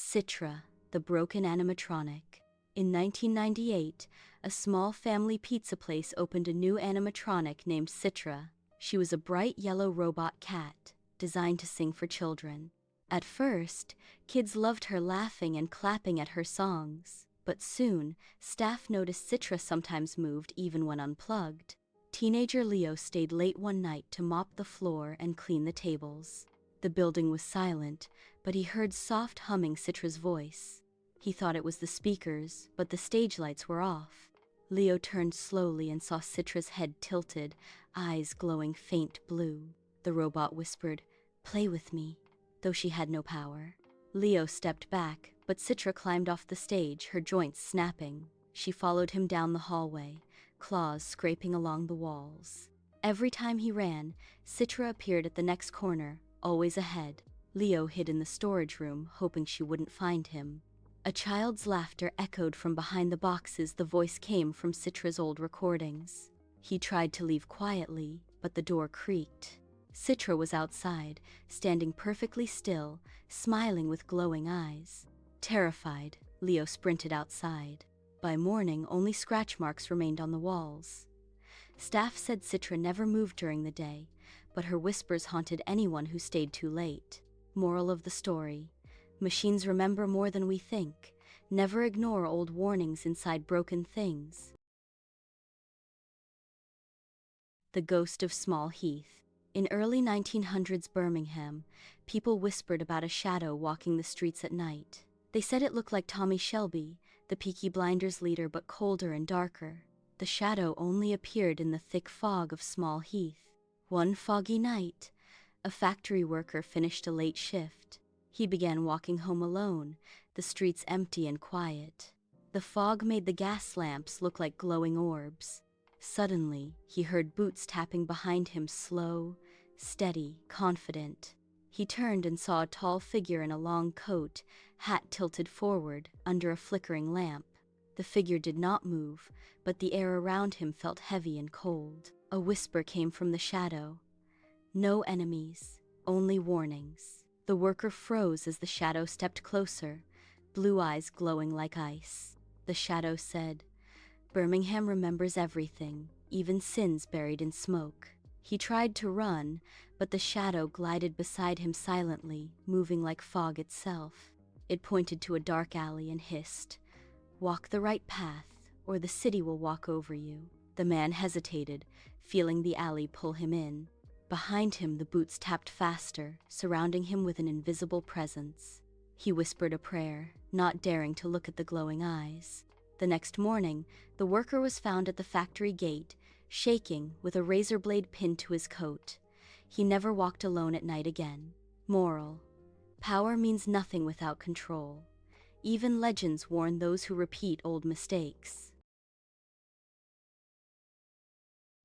Citra, the Broken Animatronic. In 1998, a small family pizza place opened a new animatronic named Citra. She was a bright yellow robot cat, designed to sing for children. At first, kids loved her laughing and clapping at her songs. But soon, staff noticed Citra sometimes moved even when unplugged. Teenager Leo stayed late one night to mop the floor and clean the tables. The building was silent, but he heard soft humming Citra's voice. He thought it was the speakers, but the stage lights were off. Leo turned slowly and saw Citra's head tilted, eyes glowing faint blue. The robot whispered, "Play with me," though she had no power. Leo stepped back, but Citra climbed off the stage, her joints snapping. She followed him down the hallway, claws scraping along the walls. Every time he ran, Citra appeared at the next corner, always ahead. Leo hid in the storage room, hoping she wouldn't find him. A child's laughter echoed from behind the boxes. The voice came from Citra's old recordings. He tried to leave quietly, but the door creaked. Citra was outside, standing perfectly still, smiling with glowing eyes. Terrified, Leo sprinted outside. By morning, only scratch marks remained on the walls. Staff said Citra never moved during the day, but her whispers haunted anyone who stayed too late. Moral of the story: machines remember more than we think. Never ignore old warnings inside broken things. The Ghost of Small Heath. In early 1900s Birmingham, people whispered about a shadow walking the streets at night. They said it looked like Tommy Shelby, the Peaky Blinders leader, but colder and darker. The shadow only appeared in the thick fog of Small Heath. One foggy night, a factory worker finished a late shift. He began walking home alone, the streets empty and quiet. The fog made the gas lamps look like glowing orbs. Suddenly, he heard boots tapping behind him, slow, steady, confident. He turned and saw a tall figure in a long coat, hat tilted forward, under a flickering lamp. The figure did not move, but the air around him felt heavy and cold. A whisper came from the shadow. "No enemies, only warnings." The worker froze as the shadow stepped closer, blue eyes glowing like ice. The shadow said, "Birmingham remembers everything, even sins buried in smoke." He tried to run, but the shadow glided beside him silently, moving like fog itself. It pointed to a dark alley and hissed, "Walk the right path, or the city will walk over you." The man hesitated, feeling the alley pull him in. Behind him, the boots tapped faster, surrounding him with an invisible presence. He whispered a prayer, not daring to look at the glowing eyes. The next morning, the worker was found at the factory gate, shaking, with a razor blade pinned to his coat. He never walked alone at night again. Moral: power means nothing without control. Even legends warn those who repeat old mistakes.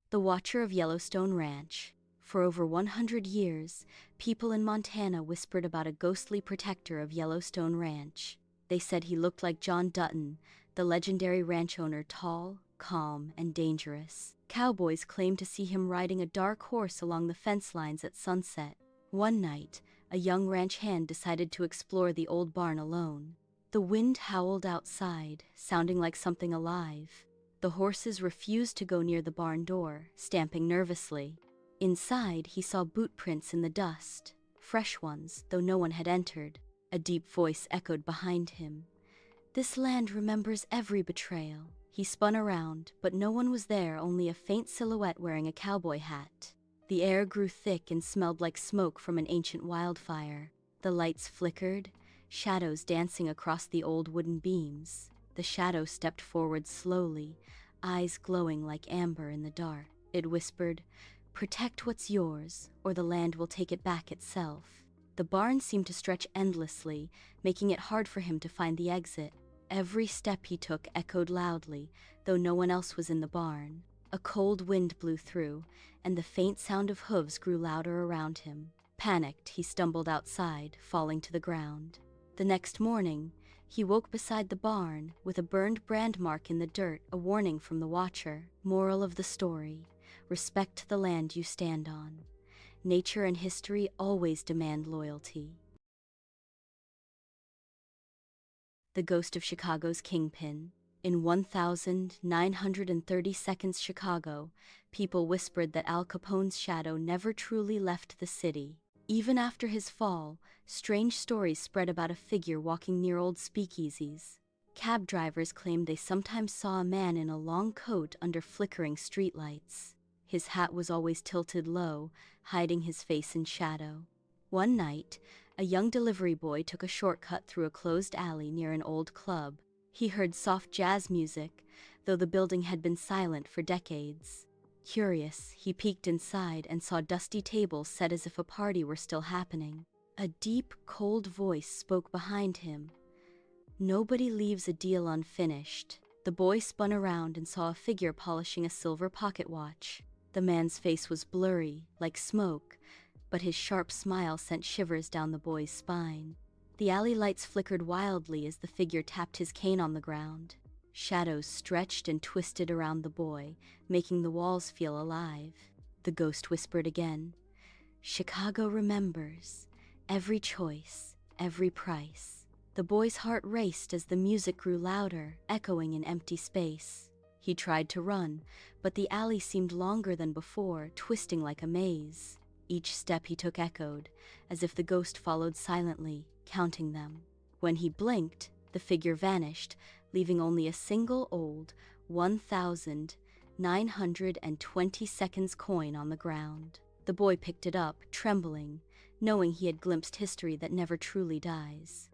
The Watcher of Yellowstone Ranch. For over 100 years, people in Montana whispered about a ghostly protector of Yellowstone Ranch. They said he looked like John Dutton, the legendary ranch owner, tall, calm, and dangerous. Cowboys claimed to see him riding a dark horse along the fence lines at sunset. One night, a young ranch hand decided to explore the old barn alone. The wind howled outside, sounding like something alive. The horses refused to go near the barn door, stamping nervously. Inside, he saw boot prints in the dust, fresh ones, though no one had entered. A deep voice echoed behind him. "This land remembers every betrayal." He spun around, but no one was there, only a faint silhouette wearing a cowboy hat. The air grew thick and smelled like smoke from an ancient wildfire. The lights flickered, shadows dancing across the old wooden beams. The shadow stepped forward slowly, eyes glowing like amber in the dark. It whispered, "Protect what's yours, or the land will take it back itself." The barn seemed to stretch endlessly, making it hard for him to find the exit. Every step he took echoed loudly, though no one else was in the barn. A cold wind blew through, and the faint sound of hooves grew louder around him. Panicked, he stumbled outside, falling to the ground. The next morning, he woke beside the barn, with a burned brand mark in the dirt, a warning from the Watcher. Moral of the story: respect the land you stand on. Nature and history always demand loyalty. the ghost of Chicago's Kingpin. In 1932 Chicago, people whispered that Al Capone's shadow never truly left the city. Even after his fall, strange stories spread about a figure walking near old speakeasies. Cab drivers claimed they sometimes saw a man in a long coat under flickering streetlights. His hat was always tilted low, hiding his face in shadow. One night, a young delivery boy took a shortcut through a closed alley near an old club. He heard soft jazz music, though the building had been silent for decades. Curious, he peeked inside and saw dusty tables set as if a party were still happening. A deep, cold voice spoke behind him. "Nobody leaves a deal unfinished." The boy spun around and saw a figure polishing a silver pocket watch. The man's face was blurry, like smoke, but his sharp smile sent shivers down the boy's spine. The alley lights flickered wildly as the figure tapped his cane on the ground. Shadows stretched and twisted around the boy, making the walls feel alive. The ghost whispered again, "Chicago remembers. Every choice, every price." The boy's heart raced as the music grew louder, echoing in empty space. He tried to run, but the alley seemed longer than before, twisting like a maze. Each step he took echoed, as if the ghost followed silently, counting them. When he blinked, the figure vanished, leaving only a single old 1,920 coin on the ground. The boy picked it up, trembling, knowing he had glimpsed history that never truly dies.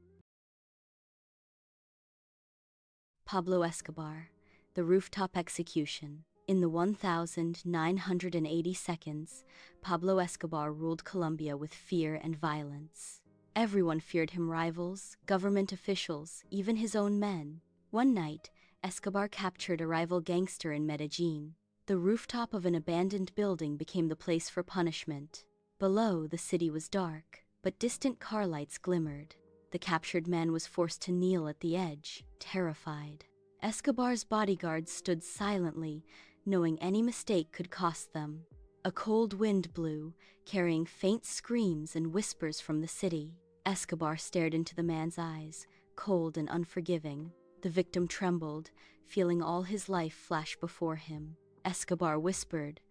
Pablo Escobar, the Rooftop Execution. In the 1980s, Pablo Escobar ruled Colombia with fear and violence. Everyone feared him: rivals, government officials, even his own men. One night, Escobar captured a rival gangster in Medellin. The rooftop of an abandoned building became the place for punishment. Below, the city was dark, but distant car lights glimmered. The captured man was forced to kneel at the edge, terrified. Escobar's bodyguards stood silently, knowing any mistake could cost them. A cold wind blew, carrying faint screams and whispers from the city. Escobar stared into the man's eyes, cold and unforgiving. The victim trembled, feeling all his life flash before him. Escobar whispered,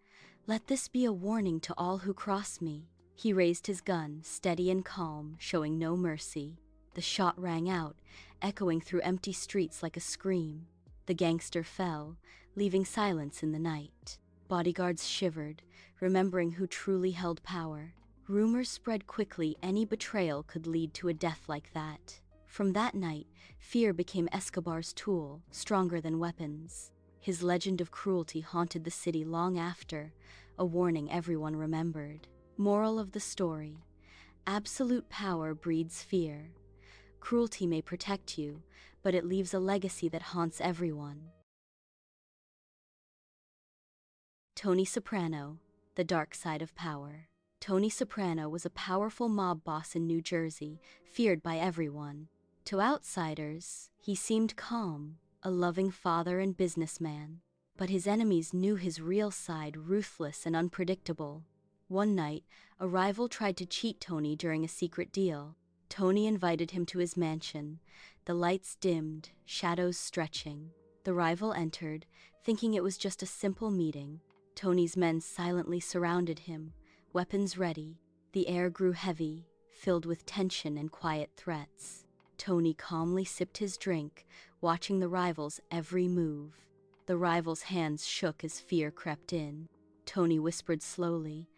"Let this be a warning to all who cross me." He raised his gun, steady and calm, showing no mercy. The shot rang out, echoing through empty streets like a scream. The gangster fell, leaving silence in the night. Bodyguards shivered, remembering who truly held power. Rumors spread quickly any betrayal could lead to a death like that. From that night, fear became Escobar's tool, stronger than weapons. His legend of cruelty haunted the city long after, a warning everyone remembered. Moral of the story: absolute power breeds fear. Cruelty may protect you, but it leaves a legacy that haunts everyone. Tony Soprano, the dark side of power. Tony Soprano was a powerful mob boss in New Jersey, feared by everyone. To outsiders, he seemed calm, a loving father and businessman. But his enemies knew his real side, ruthless and unpredictable. One night, a rival tried to cheat Tony during a secret deal. Tony invited him to his mansion. The lights dimmed, shadows stretching. The rival entered, thinking it was just a simple meeting. Tony's men silently surrounded him, weapons ready. The air grew heavy, filled with tension and quiet threats. Tony calmly sipped his drink, watching the rival's every move. The rival's hands shook as fear crept in. Tony whispered slowly,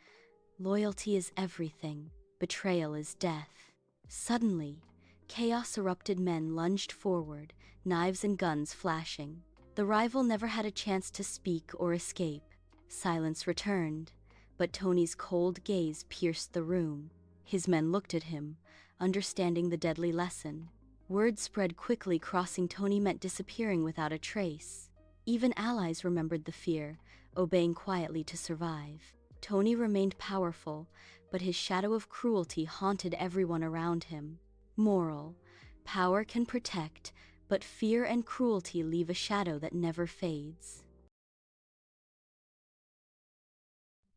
"Loyalty is everything. Betrayal is death." Suddenly, chaos erupted. Men lunged forward, knives and guns flashing. The rival never had a chance to speak or escape. Silence returned, but Tony's cold gaze pierced the room. His men looked at him, understanding the deadly lesson. Word spread quickly. Crossing Tony meant disappearing without a trace. Even allies remembered the fear, obeying quietly to survive. Tony remained powerful, but his shadow of cruelty haunted everyone around him. Moral: power can protect, but fear and cruelty leave a shadow that never fades.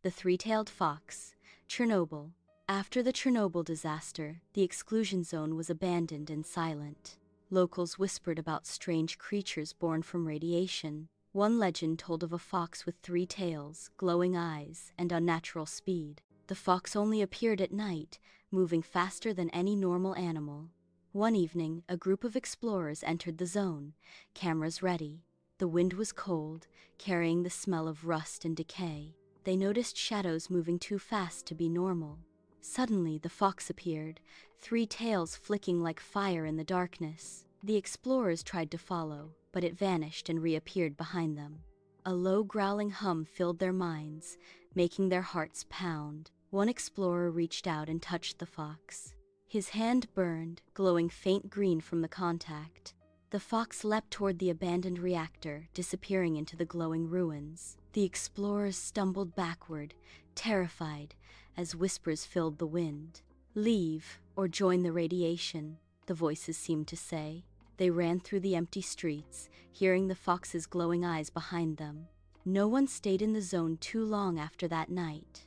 The Three-Tailed Fox, Chernobyl. After the Chernobyl disaster, the exclusion zone was abandoned and silent. Locals whispered about strange creatures born from radiation. One legend told of a fox with 3 tails, glowing eyes, and unnatural speed. The fox only appeared at night, moving faster than any normal animal. One evening, a group of explorers entered the zone, cameras ready. The wind was cold, carrying the smell of rust and decay. They noticed shadows moving too fast to be normal. Suddenly, the fox appeared, 3 tails flicking like fire in the darkness. The explorers tried to follow, but it vanished and reappeared behind them. A low growling hum filled their minds, making their hearts pound. One explorer reached out and touched the fox. His hand burned, glowing faint green from the contact. The fox leapt toward the abandoned reactor, disappearing into the glowing ruins. The explorers stumbled backward, terrified, as whispers filled the wind. "Leave, or join the radiation," the voices seemed to say. They ran through the empty streets, hearing the fox's glowing eyes behind them. No one stayed in the zone too long after that night.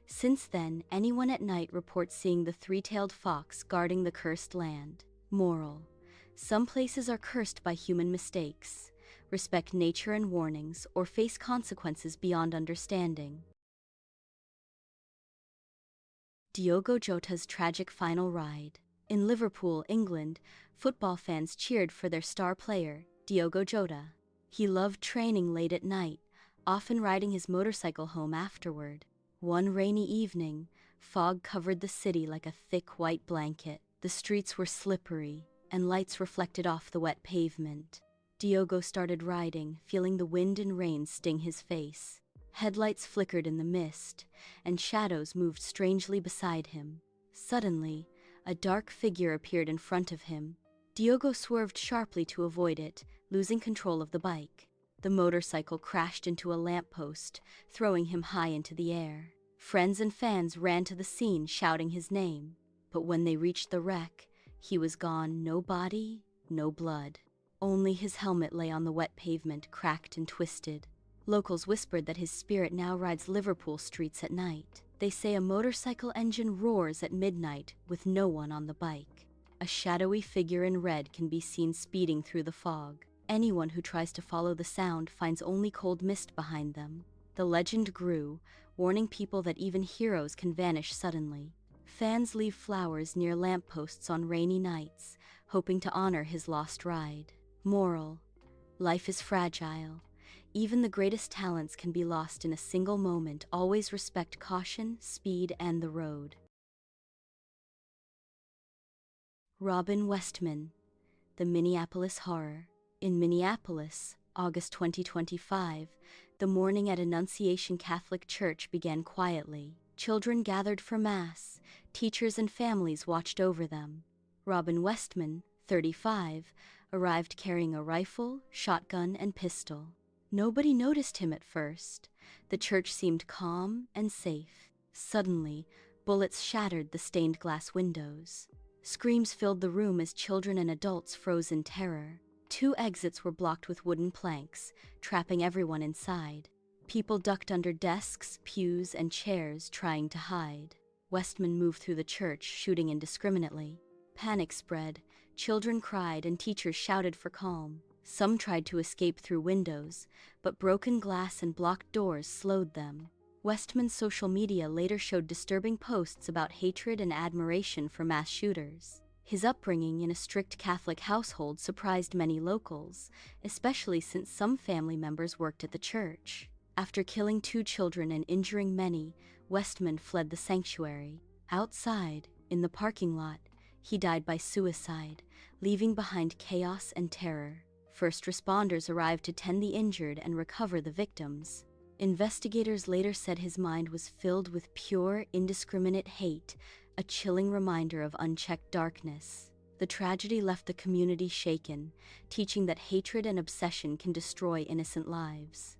Since then, anyone at night reports seeing the 3-tailed fox guarding the cursed land. Moral: some places are cursed by human mistakes. Respect nature and warnings, or face consequences beyond understanding. Diogo Jota's tragic final ride. In Liverpool, England, football fans cheered for their star player, Diogo Jota. He loved training late at night, often riding his motorcycle home afterward. One rainy evening, fog covered the city like a thick white blanket. The streets were slippery, and lights reflected off the wet pavement. Diogo started riding, feeling the wind and rain sting his face. Headlights flickered in the mist, and shadows moved strangely beside him. Suddenly, a dark figure appeared in front of him. Diogo swerved sharply to avoid it, losing control of the bike. The motorcycle crashed into a lamppost, throwing him high into the air. Friends and fans ran to the scene, shouting his name. But when they reached the wreck, he was gone. No body, no blood. Only his helmet lay on the wet pavement, cracked and twisted. Locals whispered that his spirit now rides Liverpool streets at night. They say a motorcycle engine roars at midnight with no one on the bike. A shadowy figure in red can be seen speeding through the fog. Anyone who tries to follow the sound finds only cold mist behind them. The legend grew, warning people that even heroes can vanish suddenly. Fans leave flowers near lampposts on rainy nights, hoping to honor his lost ride. Moral: life is fragile. Even the greatest talents can be lost in a single moment. Always respect caution, speed, and the road. Robin Westman, The Minneapolis Horror. In Minneapolis, August 2025, the morning at Annunciation Catholic Church began quietly. Children gathered for Mass. Teachers and families watched over them. Robin Westman, 35, arrived carrying a rifle, shotgun, and pistol. Nobody noticed him at first. The church seemed calm and safe. Suddenly, bullets shattered the stained glass windows. Screams filled the room as children and adults froze in terror. 2 exits were blocked with wooden planks, trapping everyone inside. People ducked under desks, pews, and chairs, trying to hide. Westman moved through the church, shooting indiscriminately. Panic spread. Children cried and teachers shouted for calm. Some tried to escape through windows, but broken glass and blocked doors slowed them. Westman's social media later showed disturbing posts about hatred and admiration for mass shooters. His upbringing in a strict Catholic household surprised many locals, especially since some family members worked at the church. After killing 2 children and injuring many, Westman fled the sanctuary. Outside, in the parking lot, he died by suicide, leaving behind chaos and terror. First responders arrived to tend the injured and recover the victims. Investigators later said his mind was filled with pure, indiscriminate hate, a chilling reminder of unchecked darkness. The tragedy left the community shaken, teaching that hatred and obsession can destroy innocent lives.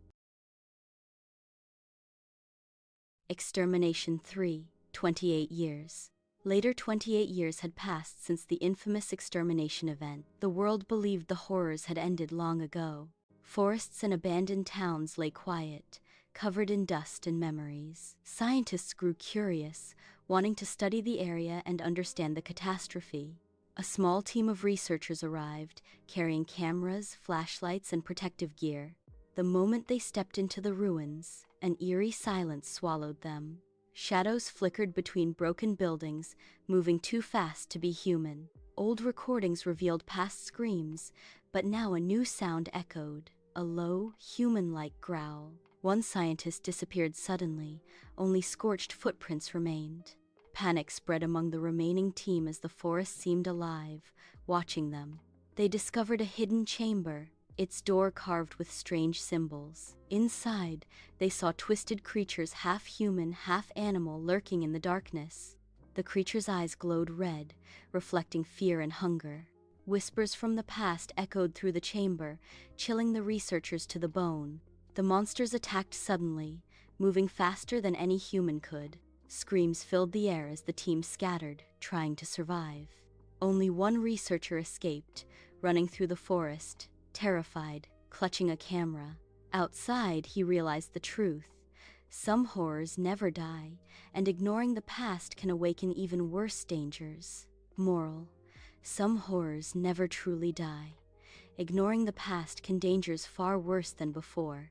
Extermination 3, 28 years. Later, 28 years had passed since the infamous extermination event. The world believed the horrors had ended long ago. Forests and abandoned towns lay quiet, covered in dust and memories. Scientists grew curious, wanting to study the area and understand the catastrophe. A small team of researchers arrived, carrying cameras, flashlights, and protective gear. The moment they stepped into the ruins, an eerie silence swallowed them. Shadows flickered between broken buildings, moving too fast to be human. Old recordings revealed past screams, but now a new sound echoed, a low, human-like growl. One scientist disappeared suddenly, only scorched footprints remained. Panic spread among the remaining team as the forest seemed alive, watching them. They discovered a hidden chamber, its door carved with strange symbols. Inside, they saw twisted creatures, half human, half animal, lurking in the darkness. The creatures' eyes glowed red, reflecting fear and hunger. Whispers from the past echoed through the chamber, chilling the researchers to the bone. The monsters attacked suddenly, moving faster than any human could. Screams filled the air as the team scattered, trying to survive. Only one researcher escaped, running through the forest, terrified, clutching a camera. Outside, he realized the truth. Some horrors never die, and ignoring the past can awaken even worse dangers. Moral: some horrors never truly die. Ignoring the past can dangers far worse than before.